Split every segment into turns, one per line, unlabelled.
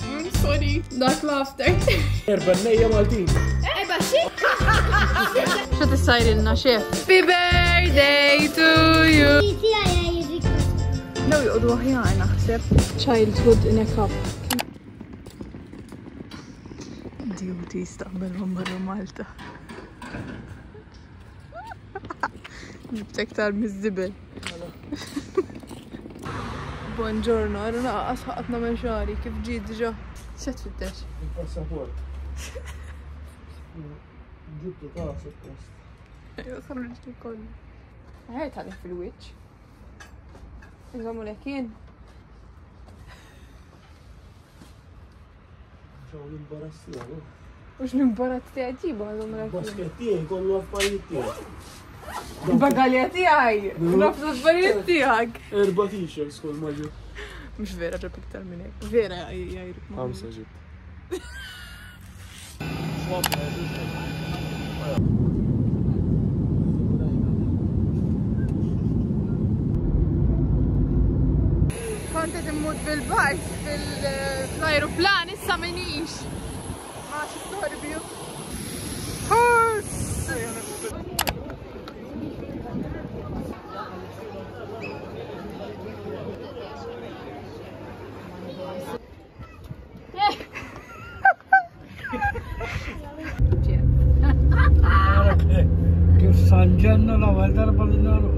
I'm sorry, dak laughter.
Bannejja Maltin.
Eba xie? Xo t-sajrilna xie? Happy birthday to you! Law juqdu aħjar naħseb. Childhood in a cup. Duty staqbel man barra Malta. Nibtektar miż-zibel. Buongiorno, għarru naqqas ħaqatna men xari, kif ġid ġa. Xet fittex?
Il-passaport. Ġibtu ta' suppost.
Ejja, sarriġtu kollu. Għajt għalek fil-witch. Nżommu l-ekin.
ċaw l-imbarazzi għalu.
Ux l-imbarazzi għagġibu għazom l-ekin.
Baskettijaj, kollu għaffarijiet.
Bagalja tijaj! Nafsu l-affarijiet tijak!
4 t-shirts kol maġu.
Mux vera ġab iktar minnek. Vera jajrik.
5 ġib. Kontet immut bil-bajs fil-aeroplan issa minix. Maċi storbju. Kif sanġenna l-ewwel darba li naru.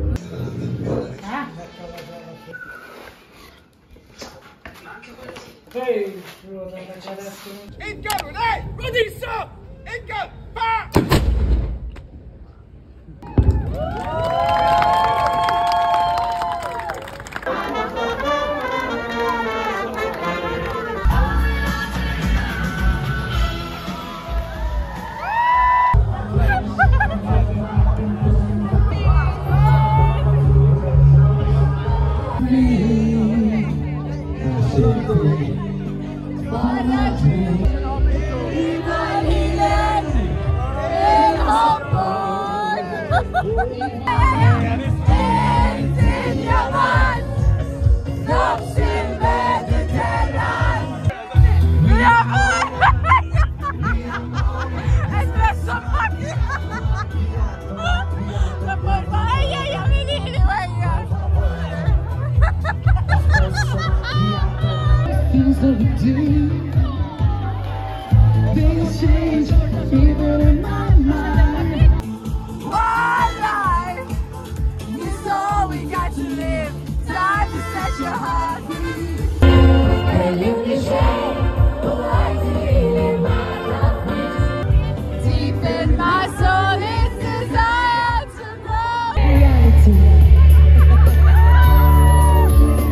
Inkaru, lej! Rodissa! Inkar! Pa! Things change even in my mind. One life is all we got to live. Time to set your heart free. And you can share the light to feel in my love. Deep in my soul is desire to know reality.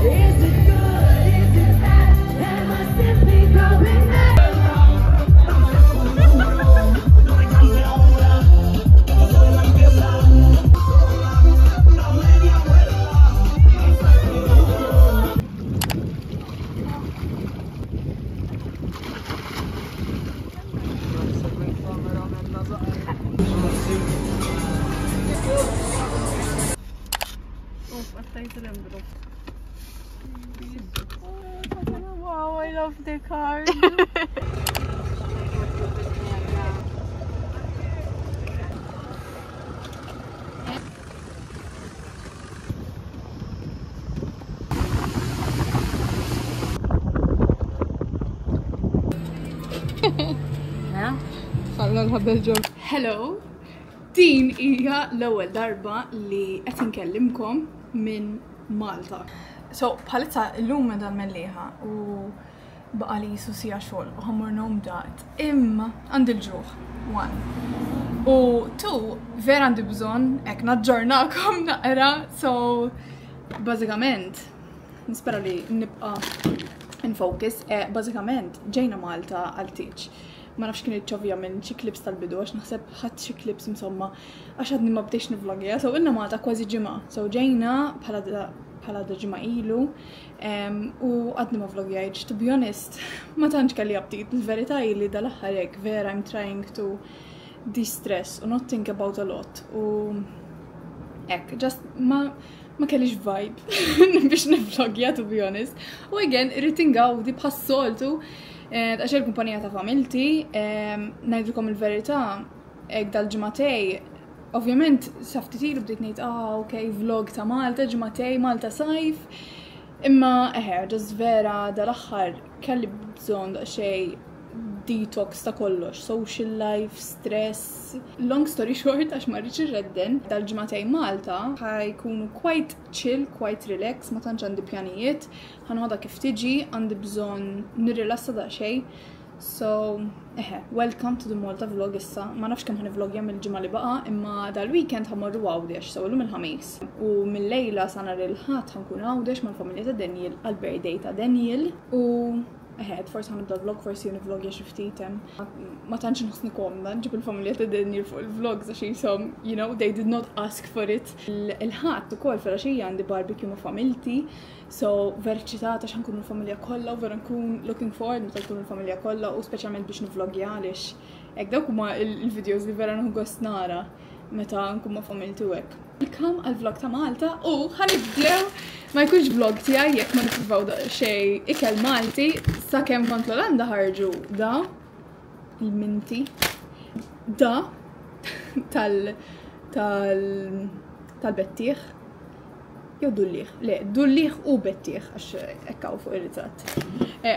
Is it good? Is it bad? Am I simply growing mad? Wow, I love the car. Hello, din hija l-ewwel darba li qed inkellimkom minn Malta. So, bħalissa l-lum dan melliħa u baqa li jisu sija xogħol u ħammur nom daqt. Imma għandi l-ġuħ, 1. U 2, vera għandi bżonn hekk naġġornakom naqra, so bażikament nispera li nibqa' nfocus, bażikament ġejna Malta għal teach. Ma nafx kien iċċovja minn xi clips tal-bidu għax naħseb ħadd xi clips insomma għax għadni ma bdejx nivlogja. So inna Malta kważi ġimgħa. So ġejna bħala ġimgħa ilu u għadni ma vlogjajġ. To be honest, ma tantx kelli aptit. Il-verità li dal-aħħar hekk vera I'm trying to de-stress u not think about a lot. U hekk, just ma ma kellix vibe biex nivlogja, to be honest. U again, irrid ingawdi bħas-soltu għax il-kumpanija ta' familti, ngħidilkom il-verità, hekk dal-ġimagħtej, ovvjament saftitilu bdejt ngħid okay, vlog ta' Malta, ġimagħtej, Malta sajf. Imma ġas vera dal-aħħar kelli bżonn daqsxejn detox ta' kollox, social life, stress. Long story short, għax ma rridx irredden, dal-ġimagħtejn Malta ħajkunu quite chill, quite relax, ma tantx għandi pjanijiet, ħanħodha kif tiġi, għandi bżonn nirrilassa daqsxejn. So, welcome to the Malta vlog issa. Ma nafx kemm ħanivlogja mill-ġimgħa li baqa', imma dal-weekend ħammorru Għawdex, so llum il-ħamis. U mill-lejla sa nhar il-ħadd ħankun Għawdex mal-familja ta' Daniel għall-birthday ta' Daniel u forsi ħanibda vlog, forsi nivlogja xi ftit hemm. Ma tantx nħossni komda nġib il-familja ta' Daniel fuq il-vlogs għax jisom, you know, they did not ask for it. Il-ħadd ukoll filgħaxija għandi barbecue ma' familti, so vera ċitata għax nkunu l-familja kollha u vera nkun looking forward meta tkun il-familja kollha u speċjalment biex nivlogja għaliex hekk dawk huma il-videos li vera nħu gost nara meta nkun ma' familti u hekk. Welcome għal-vlog ta' Malta u ħanibdew ma jkunx vlog tiegħi jekk ma nippruvaw xejn ikel Malti sakemm kont l-Olanda ħarġu da il-minti da tal-bettieħ jew dullieħ, le dullieħ u bettieħ għax ekkaw fuq ir-ritratt. U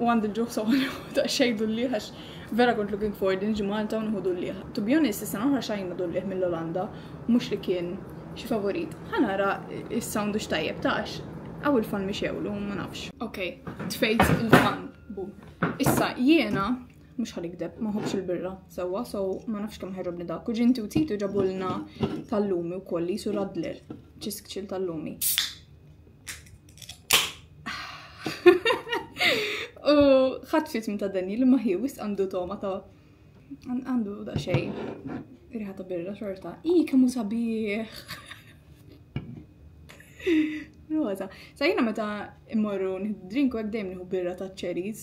għandi l-ġuħ soħlu ta' xejn dullieħ għax vera kont looking forward inġi Malta u nħu dullieħ. To be honest, is-sena oħra xajna dullieħ mill-Olanda, mhux li kien xi favorit. Ħanara is-sound x'tajjeb tax għaw il-fan mixewlu, ma nafx. Okay, tfejt il-fan, bum. Issa jiena mhux ħalikdeb, ma ħobx il-birra sewwa, so ma nafx kemm ħerrobni dak. U ġinti u Titu ġabulna tal-lumi wkoll jisu Radler, ċiskċil tal-lumi. U ħatfit minn ta' Daniel ma hiwis għandu tomata għandu da' xej riħa ta' birra xorta. Kemmu sabiħ. Roza. Sajna meta immorru drinku għek dejjem nieħu birra ta' cherries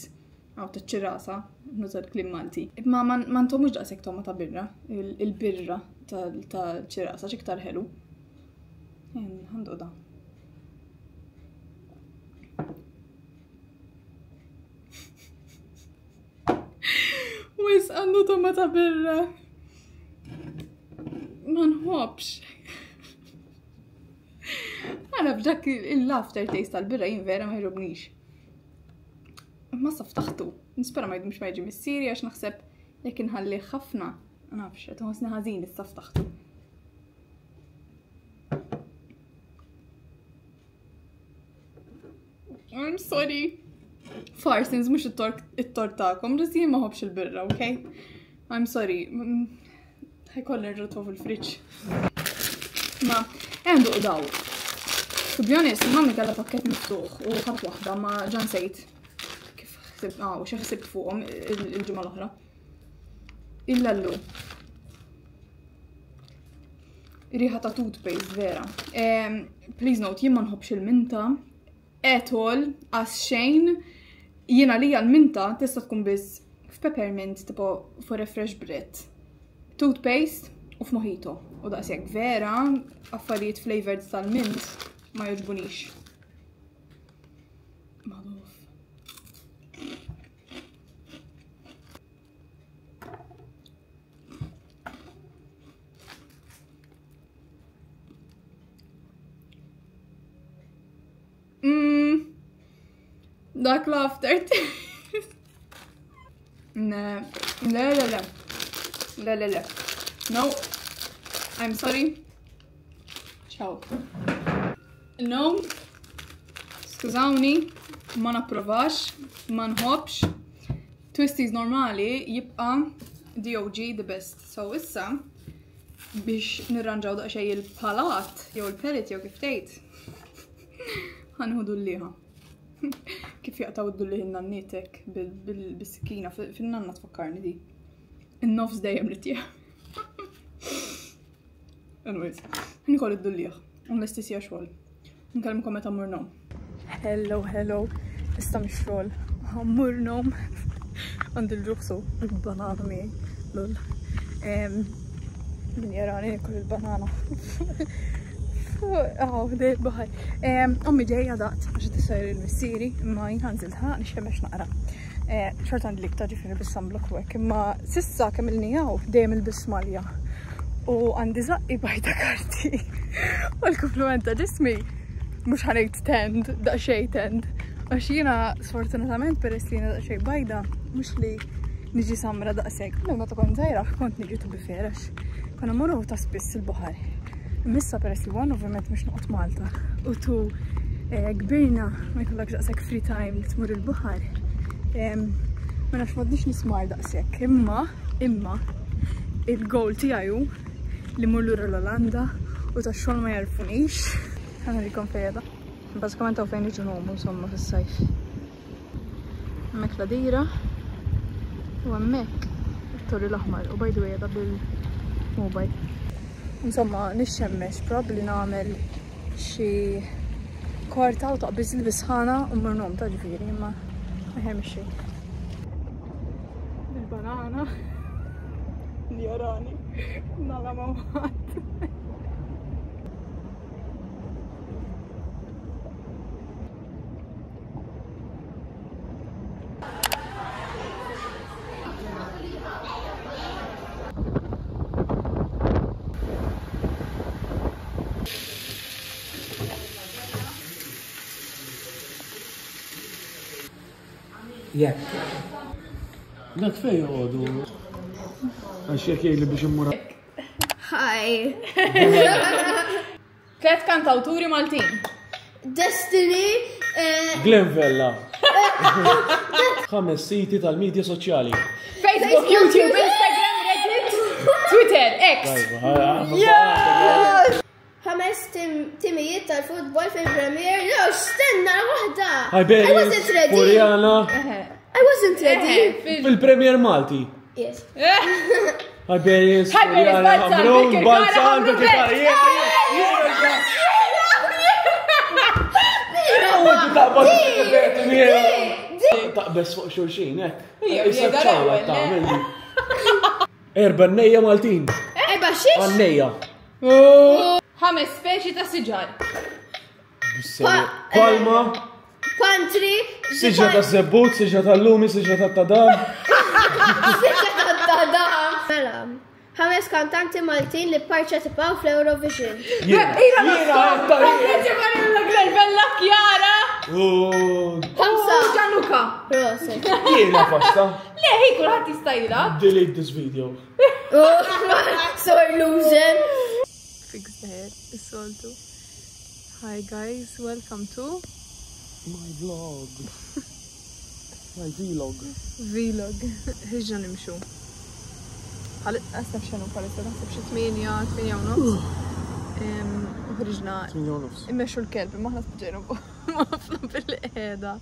għaw ta' ċirasa, nużad klim Malti. Ma ntomux daqsek tomata birra, il-birra ta' ċirasa xiktar ħelu. Għandu da. Wis għandu tomata birra. Ma nħobx. Għana bġak il-after taste tal-birra jien vera ma jrobnix. Ma saftaħtu. Nispera ma jidmux ma jġi mis-siri għax naħseb jekk inħalli ħafna. Nafx, għet għosni ħazin is-saftaħtu. I'm sorry. Farsins, mux it-tort ta'kom, ġas jien ma ħobx il-birra, okay? I'm sorry. Ħajkolli nġutu fil-friċ. Ma, għandu daw. To be honest, mammi kalla pakket miftuħ u ħat waħda ma ġan sejt. Kif xsib, xie xsib fuqom il-ġimma l-oħra. Il-lallu. Riħa ta' toothpaste, vera. Please note, jien ma nħobx il-minta. Etol, għas xejn, jiena li għal-minta tista tkun biss f'peppermint tipo for a fresh breath. Toothpaste u f'mojito. U daqsjek vera, affarijiet flavored tal-mint ma jogħġbunix. Maduf. Dak l-after taste. Le. No. I'm sorry. Ciao. No. Skużawni. Ma napprovax. Ma nħobx. Twisties normali jibqa DOG the best. So issa biex nirranġaw daqsxejn il-palat jew il-pellet jew kif tgħid. Ħanħu dulliħa. Kif jaqtaw id-dulliħ in-nannietek bil-sikkina fin-nanna tfakkarni di. In-nofs dejjem li tieħ. Anyways, ħnikol id-dulliħ. Unless xogħol. Nkellmkom meta mmur nom. Hello. Issa mix xogħol. Mmur nom. Għandi l-ġuħsu il-banana miegħi. Min jarani nikol il-banana. ده البحر. امي جايه دقت عشان تسير المسيري ما ينزلها نشمش نقرا. شرط عندي لك تاجي في بالصن بلوك وك ما سسا كملنيها ودايم البس ماليا وعندي زقي بايدة كارتي والكومبلمنت جسمي مش هنيت تند دق شي تند ماشينا سفورتناتamente برسلينا دق شي بايدة مش لي نجي سمرة دق سيك لما تكون زايرة كنت نجيتو بفيرش كنا مرة وتسبس البحر مسا برسلي وان اوفرمنت مش نقط مالطا وتو كبرنا ما يكونلكش دقسك فري تايم تمر البحر ما نعرفش مادنيش نسمع دقسك اما الجول تاعو اللي مولور لولندا وتشون ما يعرفونيش انا ليكم في هذا بس كمان تو فين يجوا نوموا insomma في الصيف هناك لديرة وهناك الطور الاحمر وباي ذا واي هذا بالموبايل insomma نشمش بروبلي نعمل شي كارتا وتقبز نلبس هانا ومر نوم تجفيري ما يهمش شي البنانا الياراني نلا موات
ياك لا كفايه يقعدوا هالشيء اللي بيجي مرة
هاي
3 كانتاوتوري مالتين
ديستني
جلينفيلا 5 سيتي tal-medja soċjali
فيسبوك يوتيوب انستغرام ريديت تويتر اكس
5 تيميات الفوتبول في البريمير لا استنى واحدة I
wasn't ready Furiana
I wasn't ready
في البريمير مالتي
Yes
Iberis Furiana Hamrun Balzan تقبس فوق شورشين هيك السبشاوة تعمل لي إربع نية مالتين
إربع شيش؟
النية
5 سبيشي تا سيجار
بالما
بانتري
سجة تا الزبوط سجة تا اللومي سجة تا التدام
سجة تا التدام ملا 5 كانتانتي مالتين اللي بارتيسيباو في الأوروفيجن
يينا
خمسة
جانوكا
راسك
يينا فاشتا
ليه هي كلها تستايلها
delete this video
Sore losing
fix the hair it's all too hi guys welcome to
my vlog my vlog
هجنا نمشو هلا اسف شنو قالت نحسب شي 8 ونص وخرجنا
8 ونص
مشوا الكلب ما احنا جينا وقفنا بالقعده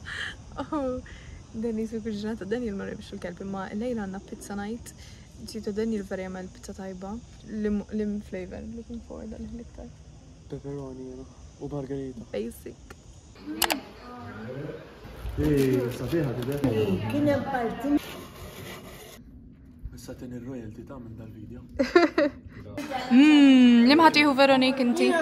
دانيس وكل دانيال مرة يمشوا الكلب ما الليلة عنا بيتزا نايت نسيتو دانيال فري يعمل بيتزا طيبة لم فليفر looking forward ده اللي كتير
بيبروني ومارغريتا
بيسك
ايه صبيحة كده
كنا بارتي
بس تاني الرويالتي تاع من ده الفيديو
ليه ما هتيهو فيرونيك انتي؟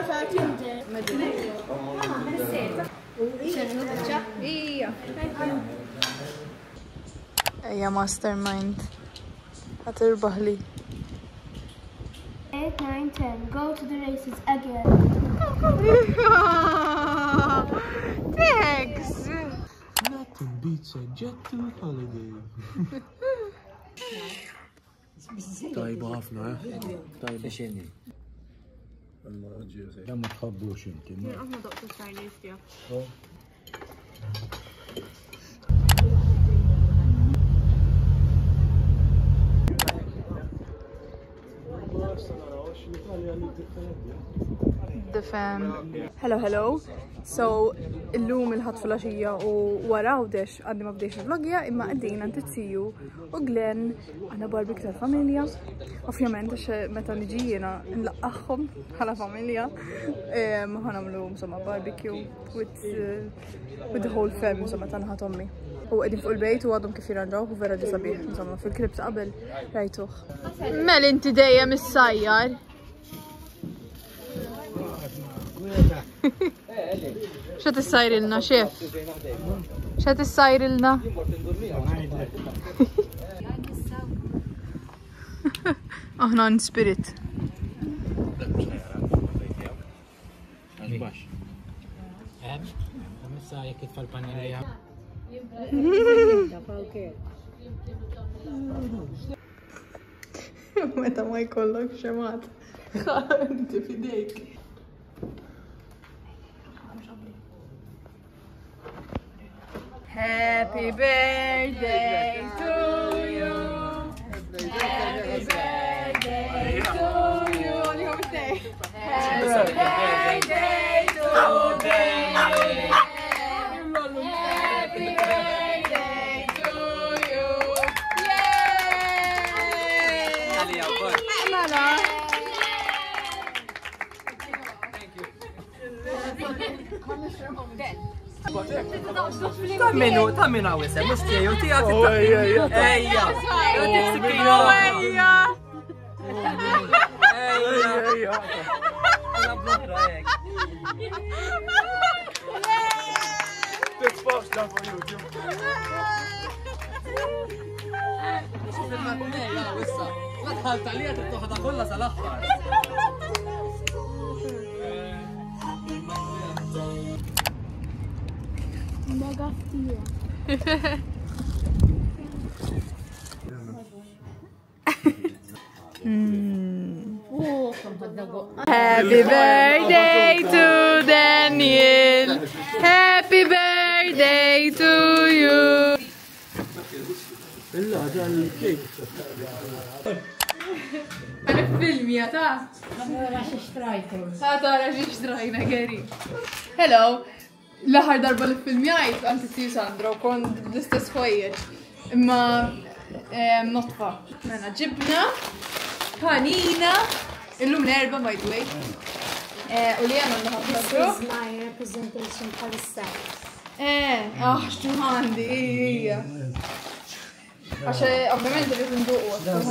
يا ماستر مايند هتربح لي
8 9 10 go to the races again
thanks
nothing beats a jet to holiday طيبة عفنا طيبة شيني لا ما تخبوش انت
انا دقت التشاينيز دي دفن هلو سو اللوم الهات فلاشية ووراه ودش قد ما بديش فلوجيا اما قدينا انت تسيو وجلين انا باربيكيو الفاميليا اوفيامنت متى نجينا نلقاهم على فاميليا ما هنعملوا مسمى باربيكيو with the whole family مسمى تنهات امي وقاعدين فوق البيت ووضعهم كيف يرجعوا وفيرا دي صبيح مسمى في الكليبس قبل رايتوخ مال انت داية من السيار
Xa tissajrilna, xef? Xa tissajrilna? Aħna n-spirit. Meta ma jkollok xemat. Inti fidejk. Happy birthday to you. Happy birthday to you. Only home stay. Happy birthday to you. Happy birthday to you. Yay! Mala.
Ta' minu għawisem, mux tiju, tija titta. Ejja, ejja.
Titposta fuq YouTube.
La tħalta li għat t-toħda kolla sal-axħar.
Happy birthday to Daniel. Happy birthday to you. Film ja ta' tara xi xtrajna Geri. Hello. L-aħħar darba li filmjajt għanti tiju Sandra u kon l-istess ħwejjeġ. Imma notfa. Mena ġibna, panina, illum l-erba by the way. U li għanna l-ħafna.
This is my representation palissa.
Xtu għandi, ija. Għaxe, ovvijament li tinduqu għas.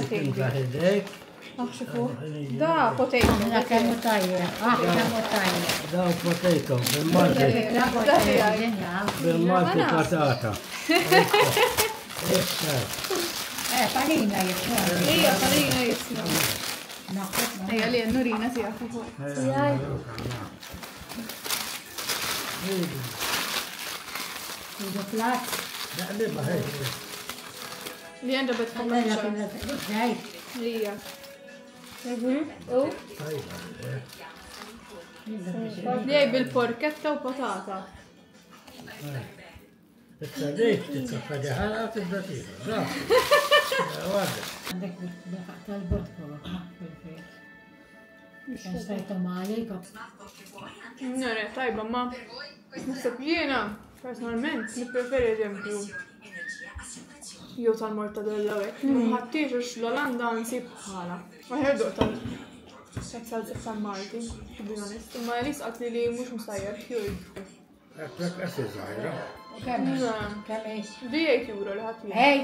Xifu. Da, potato.
Da kemmu tajja.
Da potato, bil-malti patata.
Panina jisma.
Ija, panina jisma. Ija li n-nurina tija fuq.
Idu flat.
Li għanda betfum Ija. Li għaj bil-porketta u patata.
It-sadejt, t-tafadiħala, t-tibdatila.
Għandek b'daqaq tal-bord kolok fil-fejt. Stajta maħlik.
Nore, tajba, ma nasab jiena, personalment, nipreferi eżempju jew tal-mortadella u hekk. Ħaddiex għax l-Olanda nsib bħala. Ma ħerduq tal-salsa tal-Malti, to be honest. Imma Elis qalt li mhux msajjar jgħid.
Għatlek għassi zaħira.
Kemm
Di 8 euro li ħadd jgħid.
Hey!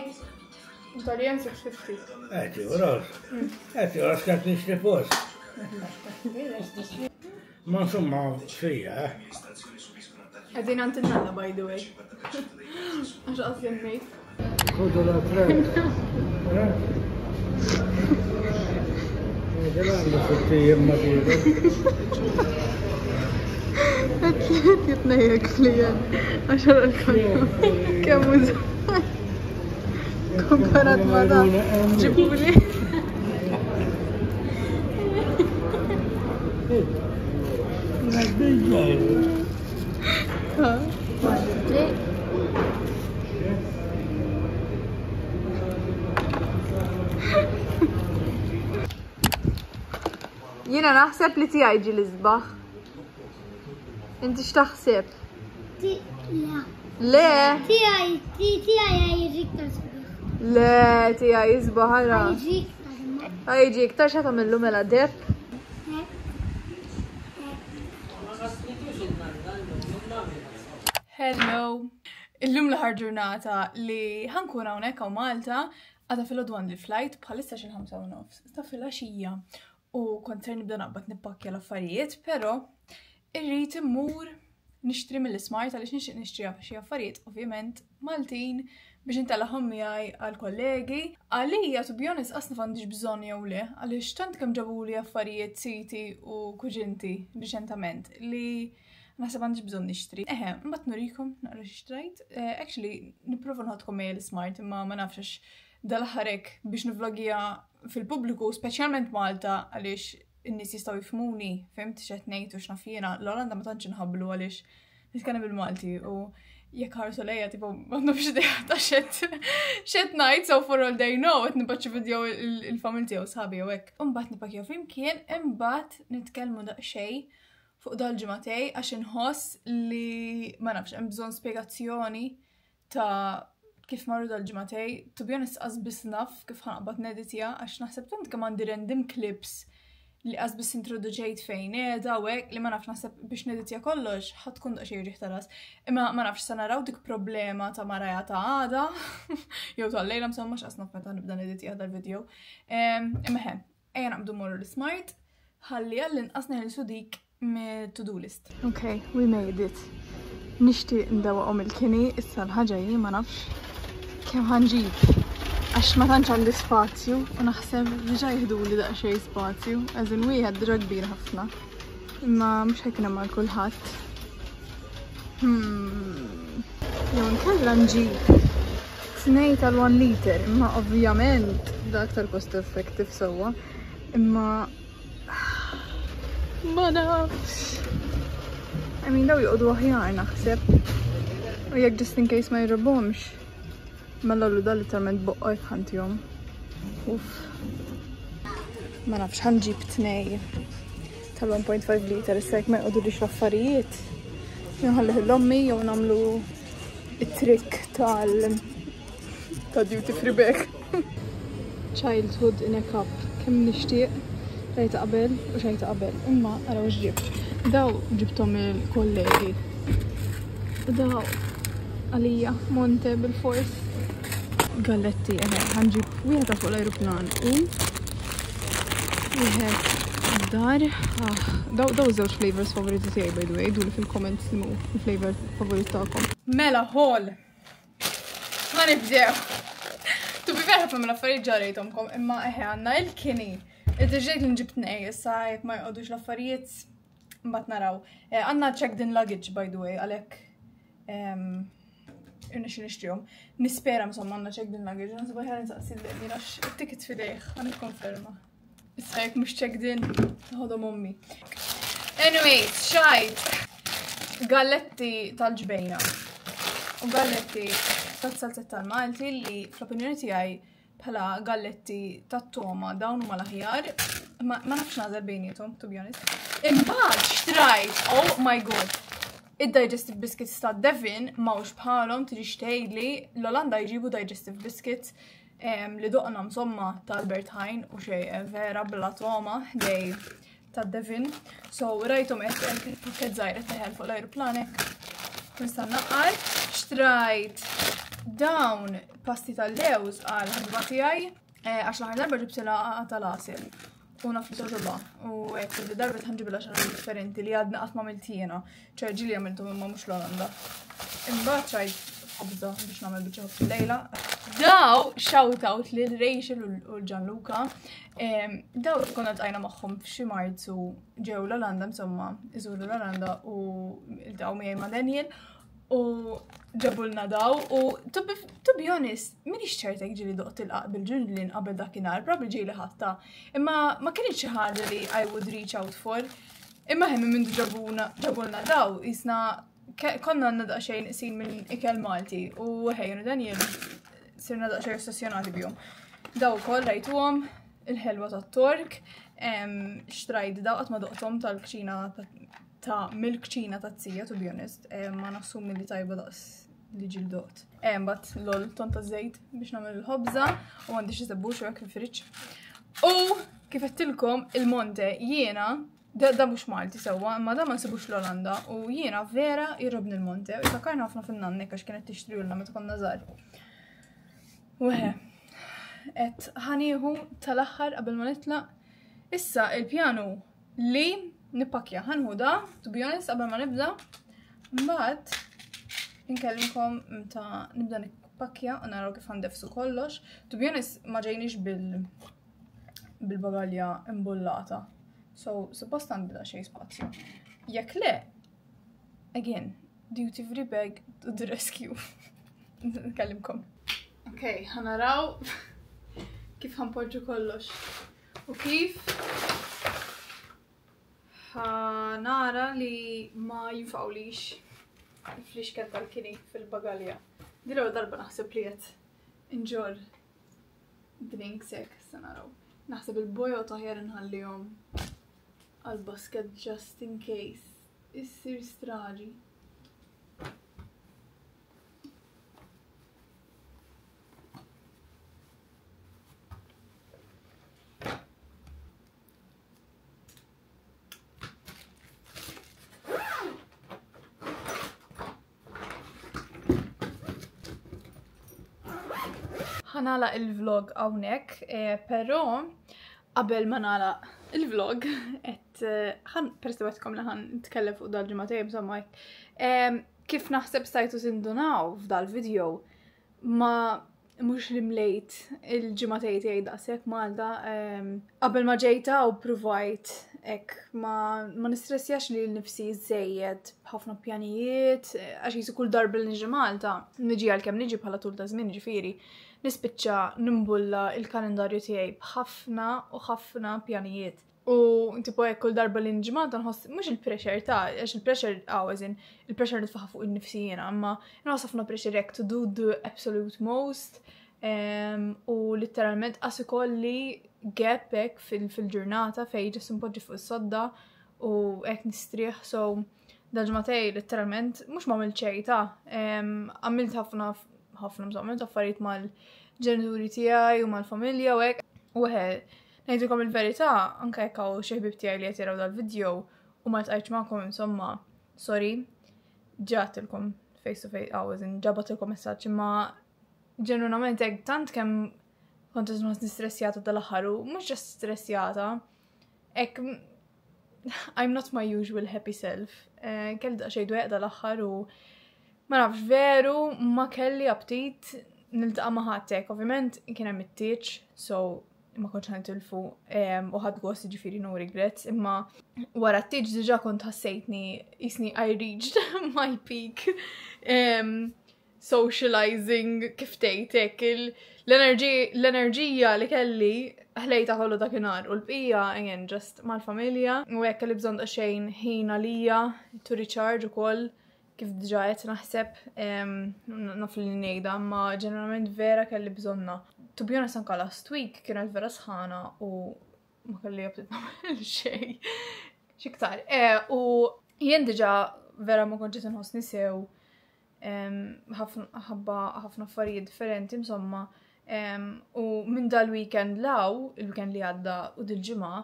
Italjan 650.
Għati uros. Għati uros kħat nixti post. Ma insomma fija.
Għedin għantinnalla by the way. Għax qasli mejt.
Kudu la trend. Għandu f-tijem ma tijem.
Għatliet jitnejek flijan. Għaxar għal-kollu. Kemmu zaħ. Komparat ma da. Ġibuli. Jina naħseb li tijaj ġi l-izbaħ. Inti x'taħseb? Le.
Tijaj jġik tasbih.
Le, tijaj jizbaħ ħara. Għajġi iktar xa tamillu mela deb. Hello. Illum l-ħar ġurnata li ħankun hawnhekk hawn Malta għadha fil-għodwan li flight bħalissa xi 5:30. Sta fil-għaxija u kont ser nibda naqbad nippakkja l-affarijiet, però
irrid immur nixtri mill-Smart għaliex nixtieq nixtriha f'xi affarijiet ovvjament Maltin biex intellagħhom miegħi għall-kollegi. Għalija to be honest qasna m'għandix bżonn jew le, għaliex tant kemm ġabuli affarijiet siti u kuġinti riċentament li naħseb m'għandix bżonn nixtri. Mbagħad nurikom naqra xi xtrajt. Actually nipprova nħodkom miegħi l-Smart imma ma nafx dal-ħarek biex nivlogija fil-pubbliku, speċjalment Malta għaliex in-nies jistgħu jifhmuni, fimt x'qed ngħid u x'naf jiena. L-Olanda ma tantx inħabblu għaliex nitkellem bil-Malti u jekk ħarsu lejja tipo m'għandhom xi idea ta' x'qed ngħid so for all they know qed nibaċċi video il-familja tiegħu sħabi jew hekk. Imbagħad nipakjaw flimkien, imbagħad nitkellmu daqsxejn fuq dal-ġimgħatej għax inħoss li ma nafx hemm bżonn spjegazzjoni ta' kif marru dal-ġimgħatej. To be honest qasbis naf kif ħanqbad neditja għax naħseb tant kemm għandi random clips li qasbis introduċejt fejn qiegħda u hekk li ma nafx naħseb biex neditja kollox ħatkun daqsxejn rieħ ta' ras. Imma ma nafx se naraw dik problema ta' maraja ta' għada jew tal-lejla msomma x'qas naf meta nibda neditja dal-video. Imma ejja naqbdu mmorru l-Smart ħalli għall-inqas neħilsu dik mid-to-do list. Okay, we made it. Nixtieq ndawaqhom il-kini issa l-ħaġa hi ma nafx kemm ħanġib. Għax ma tantx għandi spazju u naħseb diġà jieħduli daqsxejn spazju, għażin wieħed diġà kbir ħafna. Imma mhux ħajkun hemm għal kulħadd. Jew nkella nġib 2 tal-1 liter, imma ovvjament da aktar cost effective sewwa. Imma ma nafx. I mean daw joqogħdu aħjar naħseb. U jekk just in case ma jġobhomx. Mella l dal literalment boqqo jitħantjom. Ma nafx ħanġib 2 tal-1.5 liter issa jekk ma jqogħdulix l-affarijiet. Nħallih l-ommi jew nagħmlu it-trick tal-duty free bag. Childhood in a cup. Kemm nixtieq xejn ta' qabel u xejn ta' qabel. Imma ara wax ġibt. Daw ġibthom il-kollegi. Daw għalija Monte bil-fors. Galletti, ħanġib wieħed fuq l-ajruplan u wieħed dar. Daw żewġ flavors favoriti tiegħi by the way, duli fil-comments mu il-flavor favorit tagħkom. Mela ħol. Ma nibdew. Tu bi vera ħafna mill-affarijiet ġarejthomkom, imma għandna il-kini. Id-ġejt li nġib 2 issa jekk ma jqogħdux l-affarijiet mbagħad naraw. Għandna checked in luggage by the way għalhekk nixtrihom. Nispera msomma għandna checked in luggage, nasib ħajja nsaqsi l-qni għax it-ticket fidejh għan ikkonferma. Issa jekk mhux checked in ħodhom ommi. Anyways, xajt galletti tal-ġbejna u galletti tas-salzett tal-Malti li fl-opinjoni tiegħi bħala galletti tat-toma dawn huma l-aħjar. Ma nafx nagħżel bejniethom, to be honest. Imbagħad xtrajt, oh my god. Id-digestive biscuits ta' Devin mawx bħalhom tiġi tgħidli l-Olanda jġibu digestive biscuits li doqna msomma tal-Albert Heijn u xejn vera bla toma dej ta' Devin. So rajthom qed pakket żgħir qed teħel fuq l-ajruplan hekk. Nista' naqqar. Xtrajt dawn pasti tal-lewż għal ħadba tiegħi għax l-aħħar darba ġibtilha tal-għasel. U naf li soġoba, u għek, darba tħanġibila xaħġa differenti li għadna għatma miltijena, ċerġi li għamiltu imma mux l-Olanda. Imbat ċajt ħobza biex namel bieċa ħobza lejla. Daw, shout-out li l-Rachel u l-Gianluca, daw konna tqajna maħħom f'xi Marzu ġew l-Olanda, insomma, iżuru l-Olanda u daw miegħi ma' Daniel. U ġabulna daw u to be honest, minix ċertek ġili doqt il-qaq bil-ġunlin qabel dakinhar, probably ġili ħatta. Imma ma kienx xi ħaġa li I would reach out for. Imma hemm minn ġabulna daw, isna konna għandna daqsxejn qsin minn ikel Malti u ħejjun Daniel sirna daqsxejn ossessjonati bihom. Daw ukoll rajtuhom il-ħelwa tat-Tork, xtrajt daw qatt ma doqthom tal-kċina ta' mill-kċina ta' tzija, to be honest, ma nassum li tajba daqs li ġil doqt. Bat lol tonta żejt biex nagħmel il-ħobża u għandi xi żebbux hekk fil-friġġ. U kif qedtilkom il-Monte jiena da mhux Malti sewwa, imma da ma nsibux l-Olanda u jiena vera jirrobni l-Monte u jfakkarna ħafna fin-nannek għax kienet tixtrilna meta konna żgħar. U qed ħanieħu tal-aħħar qabel ma nitlaq issa il-pjanu li nippakja ħanħuda, to be honest, qabel ma nibda. Mbagħad nkellimkom meta nibda nippakja u naraw kif ħandefsu kollox. To be honest, ma ġejniex bil-bagalja imbullata. So, suppost għandida xej spazju. Jekk le, again, duty free bag to the rescue. Nkellimkom. Okay, ħanaraw kif ħanpoġġu kollox. U kif ħanara li ma jinfaqlix il-fliexket tal-kini fil-bagalja. Dilaw darba naħseb li jett inġor drinks jek, sanaraw. Naħseb il-boja u taħjar nħallihom għal-basket just in case. Issir straġi. ħanala il-vlog għawnek, pero qabel ma nala il-vlog, perstawetkom li ħan nitkellem fuq dal-ġimatej b'samma kif naħseb stajtu tindunaw f'dal-video ma mux li mlejt il-ġimatej tiegħi daqshekk Malta qabel ma ġejta u provajt ma nistressjax li l-nifsi żejjed b'ħafna pjanijiet għax jisu kull darba li niġi Malta niġi għalkemm niġi bħala tul ta' żmien ġifieri nispiċċa nimbulla il-kalendarju tiegħi b'ħafna u ħafna pjanijiet. U tipo hekk kull darba li niġi Malta nħoss mhux il-pressure għax il-pressure il-pressure li tfaħħa fuq in-nifsijien, imma nħoss ħafna pressure hekk to do the absolute most u literalment qas ikolli gap hekk fil-ġurnata fejn ġis impoġġi fuq is-sodda u hekk nistrieħ so dal-ġmatej literalment mhux m'għamilt xejta. Għamilt ħafna mżomment affarijiet mal-ġenituri tiegħi u mal-familja u hekk. U ngħidilkom il-verità, anke hekk hawn xi ħbieb tiegħi li qed jaraw dal-video u ma ltqajtx magħkom insomma, sorry, ġatilkom face to face ġabatilkom messaġġ imma ġenwinament hekk tant kemm kont nistressjata dal-aħħar u mhux ġast stressjata. Hekk I'm not my usual happy self. Kelli daqsxejn dweq dal-aħħar u ma nafx veru ma kelli aptit niltaqa' ma' ħadd hekk. Ovvjament kien hemm it-tieġ, so ma kontx ħantilfu u ħadd gost jiġifieri no regrets, imma wara t-tieġ diġà kont ħassejtni isni I reached my peak socializing kif tgħid hekk l-enerġija li kelli ħlejta kollu dakinhar u l-bqija again just mal-familja u hekk kelli bżonn daqsxejn ħin għalija to recharge ukoll kif diġà qed naħseb naf li ngħidha ma ġeneralment vera kelli bżonna. To be honest anke last week kienet vera sħana u ma kelli jabtit nagħmel xejn. X'iktar. U jien diġà vera ma kontx inħossni sew ħafna affarijiet differenti insomma u minn dal-weekend il-weekend li għadda u dil-ġimgħa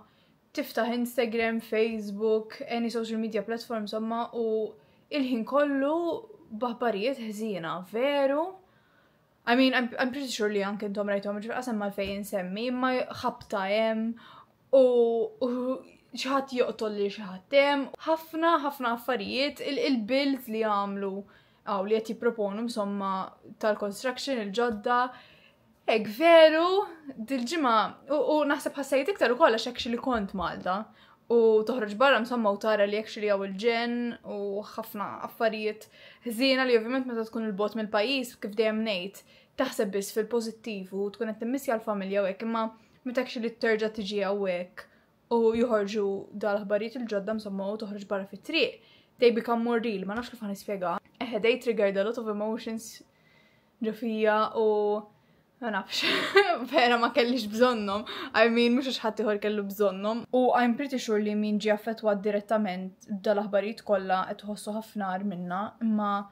tiftaħ Instagram, Facebook, any social media platform insomma u il-ħin kollu b'aħbarijiet ħżiena, veru? I mean, I'm pretty sure li anke intom rajthom qasam mal-fejn insemmi, imma ħabta hemm u xi ħadd joqtol li xi ħadd hemm, ħafna affarijiet il-bills li għamlu għaw li qed jipproponu insomma tal-construction il-ġodda. Hekk veru dil-ġimgħa u naħseb ħassejt iktar ukoll għax hekk li kont Malta. U toħroġ barra insomma u tara li actually għaw il-ġen u ħafna affarijiet ħżiena li ovvjament meta tkun il-bot mill-pajjiż kif dejjem ngħid taħseb biss fil-pożittiv u tkun qed timmissja l-familja u hekk imma meta actually terġa' tiġi hawnhekk u joħorġu dal-aħbarijiet il-ġodda insomma u toħroġ barra fit-triq they become more real, ma nafx kif ħanispjega. They triggered a lot of emotions ġo fija u ma nafx, vera ma kellix bżonnhom. I mean, mhux ħadd ieħor kellu bżonnhom. U I'm pretty sure li min ġie affettwat direttament dal-aħbarijiet kollha qed tħossu ħafna minna, imma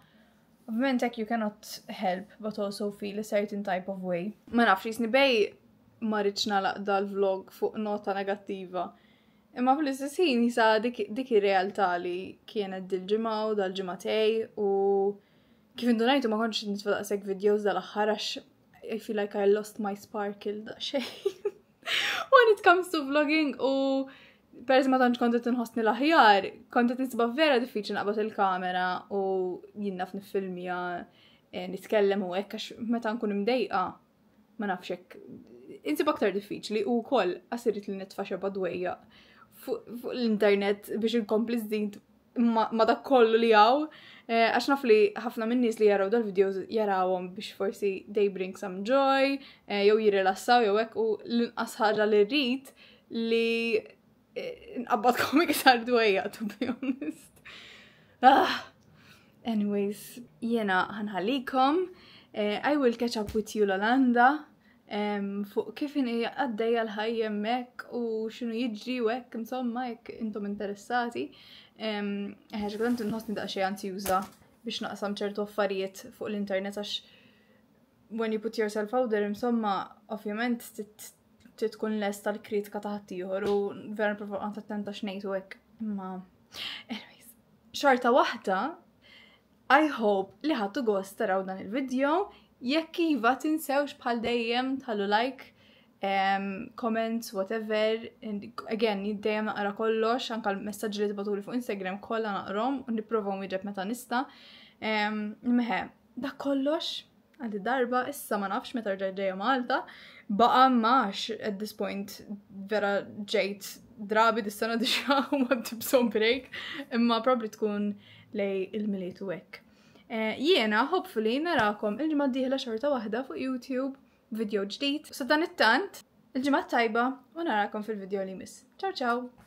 ovvjament hekk you cannot help but also feel a certain type of way. Ma nafx jisni bej ma rridx nagħlaq dal-vlog fuq nota negattiva. Imma fl-istess ħin jisa dik ir-realtà li kienet dil-ġimgħa u dal-ġimgħatej u kif indunajtu ma kontx nitfa' daqshekk videos dal-aħħar għax I feel like I lost my sparkle daqsxejn when it comes to vlogging u peress ma tantx kont qed inħossni l-aħjar, kont qed nisba vera diffiċli naqbad il-kamera u jien naf niffilmja nitkellem u hekk għax meta nkun imdejqa ma nafx hekk insib aktar diffiċli u wkoll għasirit li nitfa' xi badwejja fuq l-internet biex inkompli żdid ma dak kollu li hawn għax naf li ħafna min-nies li jaraw dal-videos jarawhom biex forsi they bring some joy jew jirrilassaw jew hekk u l-inqas ħaġa li rrid li nqabbad komik iktar dwejja to be honest. Anyways, jiena ħanħallikom. I will catch up with you Lolanda fuq kif inhi għaddejja l-ħajja hemmhekk u x'inhu jiġri u hekk insomma jekk intom interessati. Ħaġa nħossni daqsxejn anzjuża biex naqsam ċertu affarijiet fuq l-internet għax when you put yourself out there insomma ovvjament tkun lest tal-kritika ta' ħaddieħor u vera nipprova qant attenta x'ngħid u hekk. Imma anyways, xorta waħda I hope li ħadtu gost taraw dan il-video. Jekk iva tinsewx bħal dejjem tħallu like, comments, whatever. And again, dejjem naqra kollox, anka l-messaġġi li tibgħatuli fuq Instagram kollha naqrom u nipprova nwieġeb meta nista'. Meħe, dak kollox għandi darba issa ma nafx meta ġejja Malta. Baqa max at this point vera ġejt drabi dis-sena diġà u ma btibsom break, imma probably tkun lej il-miliet u hekk. Jiena hopefully narakom il-ġimgħa d-dieħla xorta waħda fuq YouTube video ġdid. Sa dan it-tant, il-ġimgħa tajba u narakom fil-video li miss. Ciao ciao!